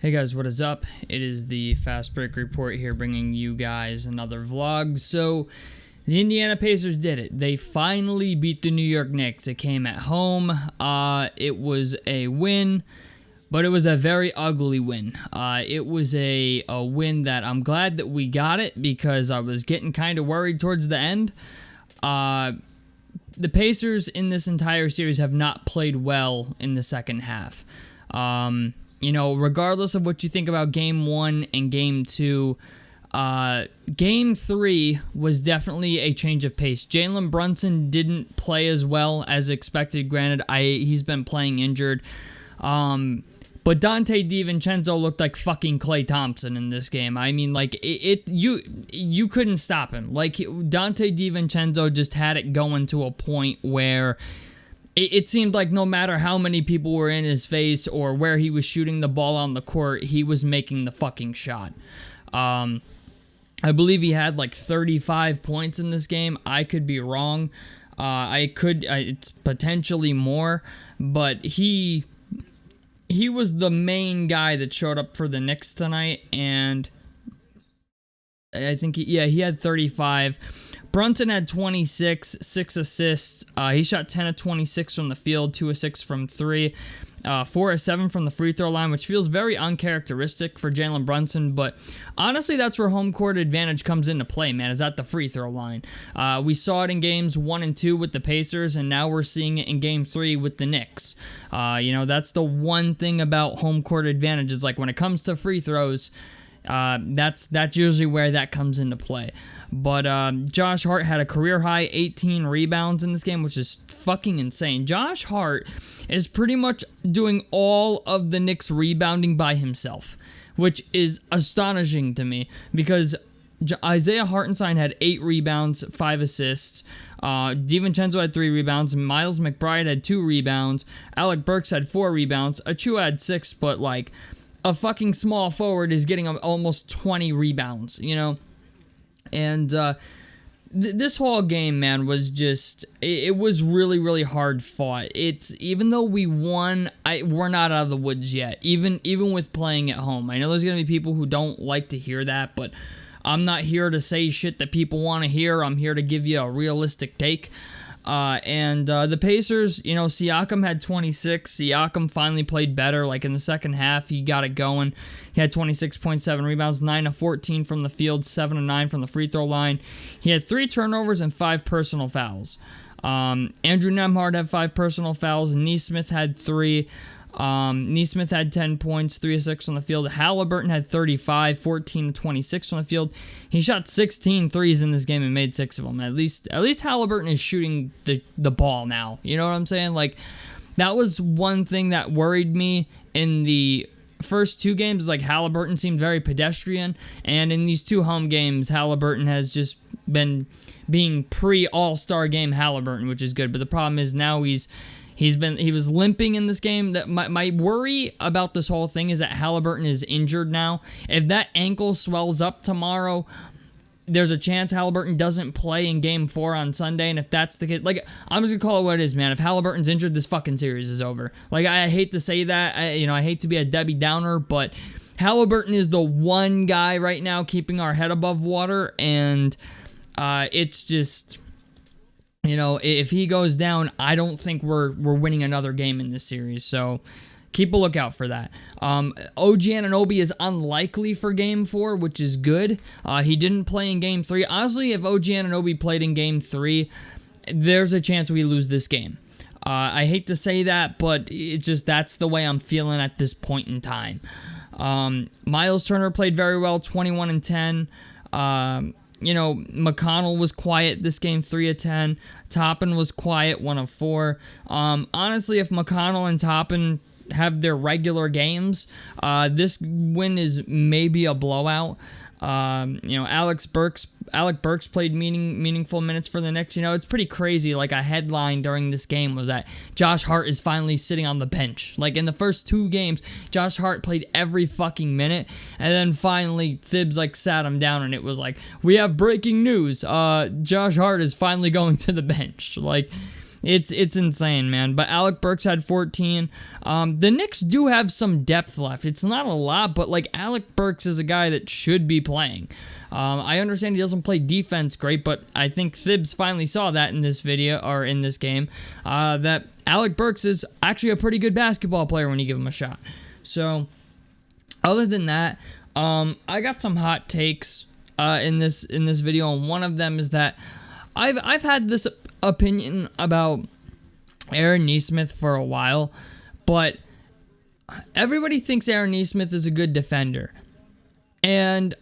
Hey guys, what is up? It is the Fast Break Report here, bringing you guys another vlog. So, the Indiana Pacers did it. They finally beat the New York Knicks. It came at home. It was a win, but it was a very ugly win. It was a win that I'm glad that we got it, because I was getting kind of worried towards the end. The Pacers in this entire series have not played well in the second half. You know, regardless of what you think about Game 1 and Game 2, Game 3 was definitely a change of pace. Jalen Brunson didn't play as well as expected. Granted, he's been playing injured. But Dante DiVincenzo looked like fucking Klay Thompson in this game. I mean, like, you couldn't stop him. Like, Dante DiVincenzo just had it going to a point where it seemed like no matter how many people were in his face or where he was shooting the ball on the court, he was making the fucking shot. I believe he had like 35 points in this game. I could be wrong. It's potentially more, but he was the main guy that showed up for the Knicks tonight, and I think, he had 35. Brunson had 26, 6 assists. He shot 10 of 26 from the field, 2 of 6 from 3, 4 of 7 from the free throw line, which feels very uncharacteristic for Jalen Brunson, but honestly, that's where home court advantage comes into play, man, is at the free throw line. We saw it in games 1 and 2 with the Pacers, and now we're seeing it in game 3 with the Knicks. You know, that's the one thing about home court advantage, is like when it comes to free throws, that's usually where that comes into play. But Josh Hart had a career-high 18 rebounds in this game, which is fucking insane. Josh Hart is pretty much doing all of the Knicks rebounding by himself, which is astonishing to me, because Isaiah Hartenstein had 8 rebounds, 5 assists. DiVincenzo had 3 rebounds. Miles McBride had 2 rebounds. Alec Burks had 4 rebounds. Achua had 6, but like, a fucking small forward is getting almost 20 rebounds, you know? And this whole game, man, was just, it was really, really hard fought. Even though we won, we're not out of the woods yet, even with playing at home. I know there's going to be people who don't like to hear that, but I'm not here to say shit that people want to hear. I'm here to give you a realistic take. The Pacers, you know, Siakam had 26. Siakam finally played better. Like, in the second half, he got it going. He had 26.7 rebounds, 9 of 14 from the field, 7 of 9 from the free throw line. He had 3 turnovers and 5 personal fouls. Andrew Nembhard had 5 personal fouls. Nesmith had 3. Nesmith had 10 points, 3 of 6 on the field. Haliburton had 35, 14 of 26 on the field. He shot 16 threes in this game and made 6 of them. At least Haliburton is shooting the ball now. You know what I'm saying? Like, that was one thing that worried me in the first 2 games, is like Haliburton seemed very pedestrian, and in these 2 home games, Haliburton has just been being pre-All-Star game Haliburton, which is good. But the problem is now he was limping in this game. That my worry about this whole thing is that Haliburton is injured now. If that ankle swells up tomorrow, there's a chance Haliburton doesn't play in Game 4 on Sunday. And if that's the case, like, I'm just gonna call it what it is, man. If Haliburton's injured, this fucking series is over. Like, I hate to say that. I hate to be a Debbie Downer, but Haliburton is the one guy right now keeping our head above water, and it's just, you know, if he goes down, I don't think we're winning another game in this series. So keep a lookout for that. OG Anunoby is unlikely for Game 4, which is good. He didn't play in Game 3. Honestly, if OG Anunoby played in Game 3, there's a chance we lose this game. I hate to say that, but it's just, that's the way I'm feeling at this point in time. Miles Turner played very well, 21 and 10. You know, McConnell was quiet this game, 3 of 10. Toppin was quiet, 1 of 4. Honestly, if McConnell and Toppin have their regular games, this win is maybe a blowout. You know, Alec Burks played meaningful minutes for the Knicks. You know, it's pretty crazy. Like, a headline during this game was that Josh Hart is finally sitting on the bench. Like, in the first 2 games, Josh Hart played every fucking minute, and then finally Thibs like sat him down, and it was like, we have breaking news. Josh Hart is finally going to the bench. Like, It's insane, man. But Alec Burks had 14. The Knicks do have some depth left. It's not a lot, but like Alec Burks is a guy that should be playing. I understand he doesn't play defense great, but I think Thibs finally saw that in this video, or in this game, that Alec Burks is actually a pretty good basketball player when you give him a shot. So, other than that, I got some hot takes in this video, and one of them is that I've had this opinion about Aaron Nesmith for a while, but everybody thinks Aaron Nesmith is a good defender, and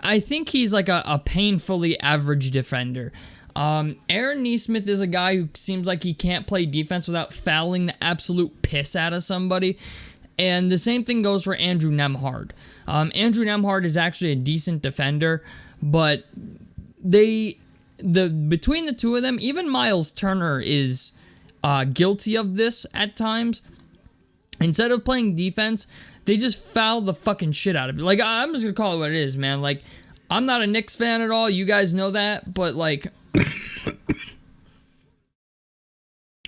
I think he's like a painfully average defender. Aaron Nesmith is a guy who seems like he can't play defense without fouling the absolute piss out of somebody. And the same thing goes for Andrew Nembhard. Andrew Nembhard is actually a decent defender, but between the two of them, even Miles Turner is guilty of this at times. Instead of playing defense, they just foul the fucking shit out of it. Like, I'm just gonna call it what it is, man. Like, I'm not a Knicks fan at all. You guys know that, but like,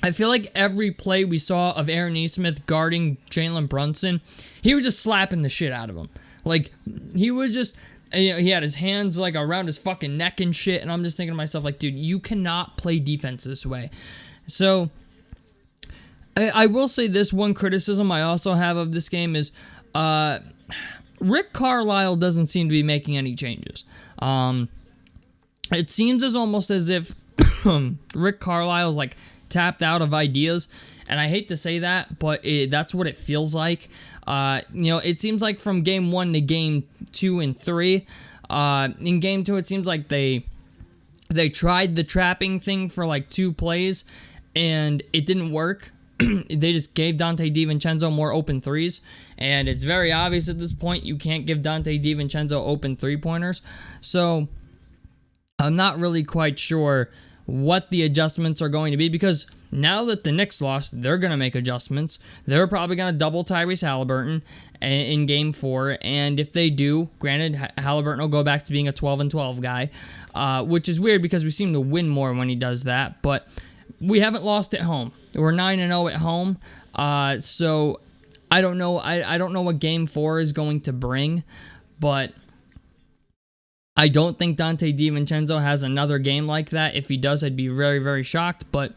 I feel like every play we saw of Aaron Nesmith guarding Jalen Brunson, he was just slapping the shit out of him. Like, he was just, you know, he had his hands like around his fucking neck and shit, and I'm just thinking to myself, like, dude, you cannot play defense this way. So, I will say this one criticism I also have of this game is Rick Carlisle doesn't seem to be making any changes. It seems almost as if Rick Carlisle's like tapped out of ideas, and I hate to say that, but that's what it feels like. You know, it seems like from game 1 to game 2 and 3, in game 2 it seems like they tried the trapping thing for like 2 plays, and it didn't work. They just gave Dante DiVincenzo more open threes, and it's very obvious at this point you can't give Dante DiVincenzo open three-pointers. So I'm not really quite sure what the adjustments are going to be, because now that the Knicks lost, they're going to make adjustments. They're probably going to double Tyrese Haliburton in game 4, and if they do, granted, Haliburton will go back to being a 12-12 guy, which is weird because we seem to win more when he does that, but we haven't lost at home. We're 9-0 at home, so I don't know. I don't know what Game 4 is going to bring, but I don't think Dante DiVincenzo has another game like that. If he does, I'd be very, very shocked. But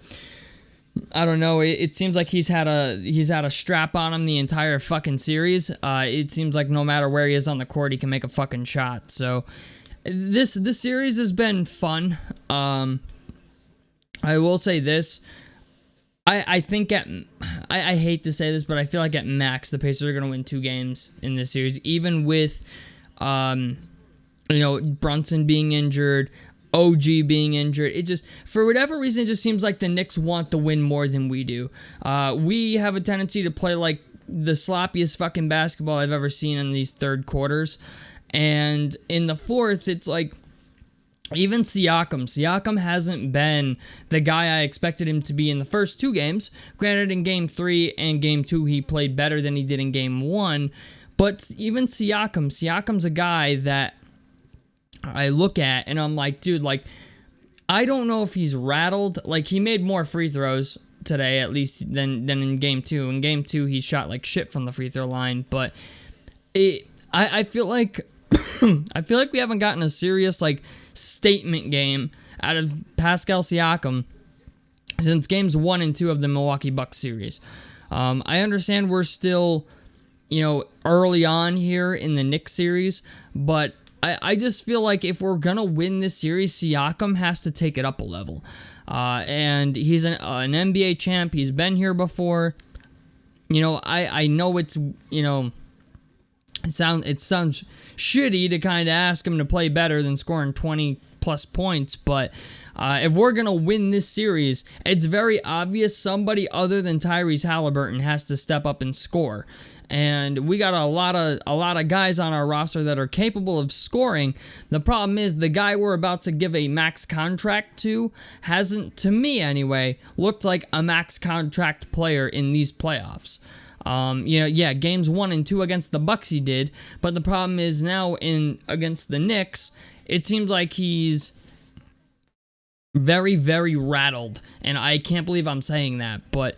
I don't know. It seems like he's had a strap on him the entire fucking series. It seems like no matter where he is on the court, he can make a fucking shot. So this series has been fun. I will say this. I think I hate to say this, but I feel like at max the Pacers are going to win 2 games in this series, even with you know, Brunson being injured, OG being injured. It just, for whatever reason, it just seems like the Knicks want to win more than we do. We have a tendency to play like the sloppiest fucking basketball I've ever seen in these third quarters, and in the fourth, it's like, even Siakam hasn't been the guy I expected him to be in the first 2 games. Granted, in Game 3 and Game 2, he played better than he did in Game 1. But even Siakam's a guy that I look at and I'm like, dude, like, I don't know if he's rattled. Like, he made more free throws today, at least, than in Game 2. In Game 2, he shot like shit from the free throw line. But I feel like I feel like we haven't gotten a serious, like, statement game out of Pascal Siakam since games 1 and 2 of the Milwaukee Bucks series. I understand we're still, you know, early on here in the Knicks series, but I just feel like if we're gonna win this series, Siakam has to take it up a level. And he's an NBA champ. He's been here before. You know, I know it's, you know, it sounds shitty to kind of ask him to play better than scoring 20 plus points, but if we're gonna win this series, it's very obvious somebody other than Tyrese Haliburton has to step up and score. And we got a lot of guys on our roster that are capable of scoring. The problem is the guy we're about to give a max contract to hasn't, to me anyway, looked like a max contract player in these playoffs. You know, yeah, games 1 and 2 against the Bucks he did, but the problem is now against the Knicks, it seems like he's very, very rattled, and I can't believe I'm saying that, but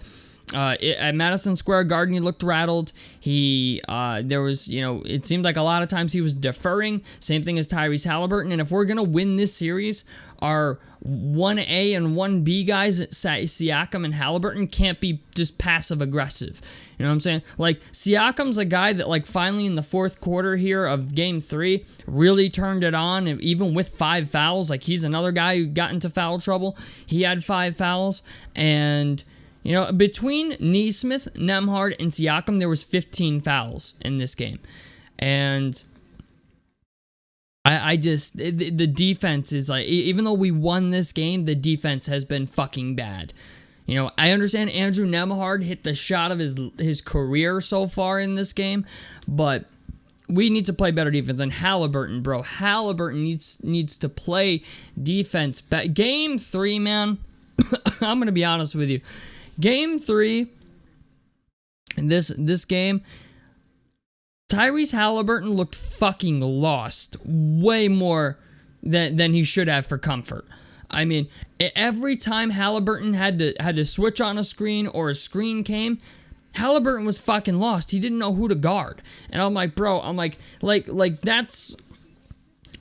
at Madison Square Garden, he looked rattled. There was, it seemed like a lot of times he was deferring. Same thing as Tyrese Haliburton. And if we're going to win this series, our 1A and 1B guys, Siakam and Haliburton, can't be just passive aggressive. You know what I'm saying? Like, Siakam's a guy that, like, finally in the fourth quarter here of Game 3 really turned it on, and even with 5 fouls. Like, he's another guy who got into foul trouble. He had 5 fouls, and between Nesmith, Nembhard, and Siakam, there was 15 fouls in this game. And the defense is like, even though we won this game, the defense has been fucking bad. I understand Andrew Nembhard hit the shot of his career so far in this game, but we need to play better defense. And Haliburton, bro, needs to play defense. Game 3, man, I'm going to be honest with you. Game 3, this game, Tyrese Haliburton looked fucking lost way more than he should have for comfort. I mean, every time Haliburton had to switch on a screen or a screen came, Haliburton was fucking lost. He didn't know who to guard. And I'm like, bro, like that's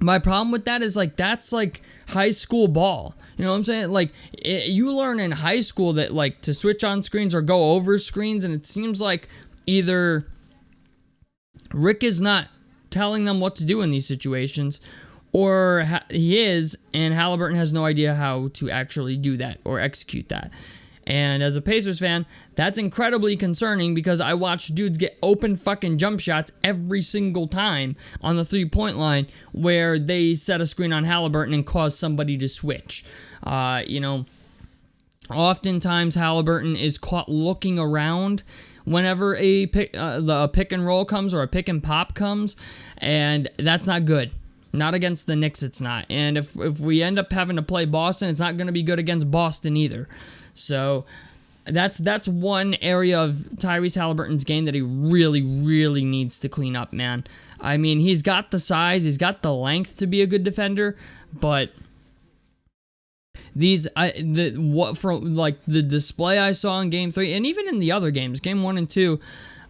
my problem with that is like that's like high school ball. You know what I'm saying? Like, you learn in high school that, like, to switch on screens or go over screens, and it seems like either Rick is not telling them what to do in these situations, or he is, and Haliburton has no idea how to actually do that or execute that. And as a Pacers fan, that's incredibly concerning because I watch dudes get open fucking jump shots every single time on the 3-point line where they set a screen on Haliburton and cause somebody to switch. Oftentimes Haliburton is caught looking around whenever a pick and roll comes or a pick and pop comes, and that's not good. Not against the Knicks, it's not. And if we end up having to play Boston, it's not going to be good against Boston either. So that's one area of Tyrese Haliburton's game that he really, really needs to clean up, man. I mean, he's got the size, he's got the length to be a good defender, but the display I saw in Game 3, and even in the other games, Game 1 and 2,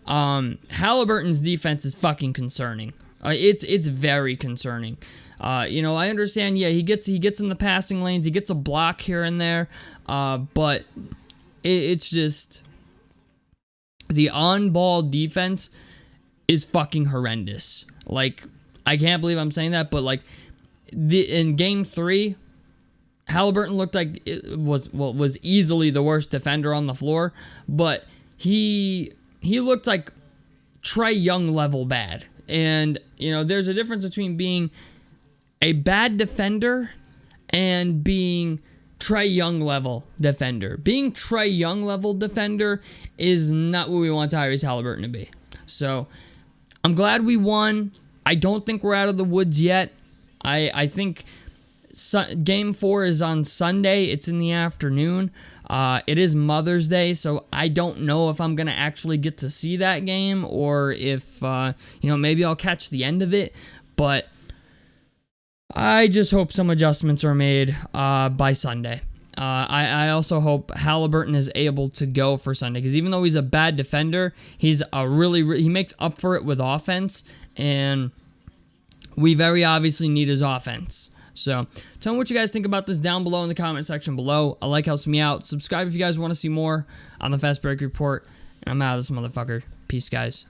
Haliburton's defense is fucking concerning. It's very concerning. I understand, yeah, he gets in the passing lanes, he gets a block here and there, but it's just the on-ball defense is fucking horrendous. Like, I can't believe I'm saying that, but like in Game 3, Haliburton looked like it was easily the worst defender on the floor, but he looked like Trae Young level bad. And there's a difference between being a bad defender and being Trae Young level defender. Being Trae Young level defender is not what we want Tyrese Haliburton to be. So I'm glad we won. I don't think we're out of the woods yet. I think Game 4 is on Sunday. It's in the afternoon. It is Mother's Day, so I don't know if I'm going to actually get to see that game or if, maybe I'll catch the end of it. But I just hope some adjustments are made by Sunday. I also hope Haliburton is able to go for Sunday, because even though he's a bad defender, he's he makes up for it with offense, and we very obviously need his offense. So, tell me what you guys think about this down below in the comment section below. A like helps me out. Subscribe if you guys want to see more on the Fast Break Report. And I'm out of this motherfucker. Peace, guys.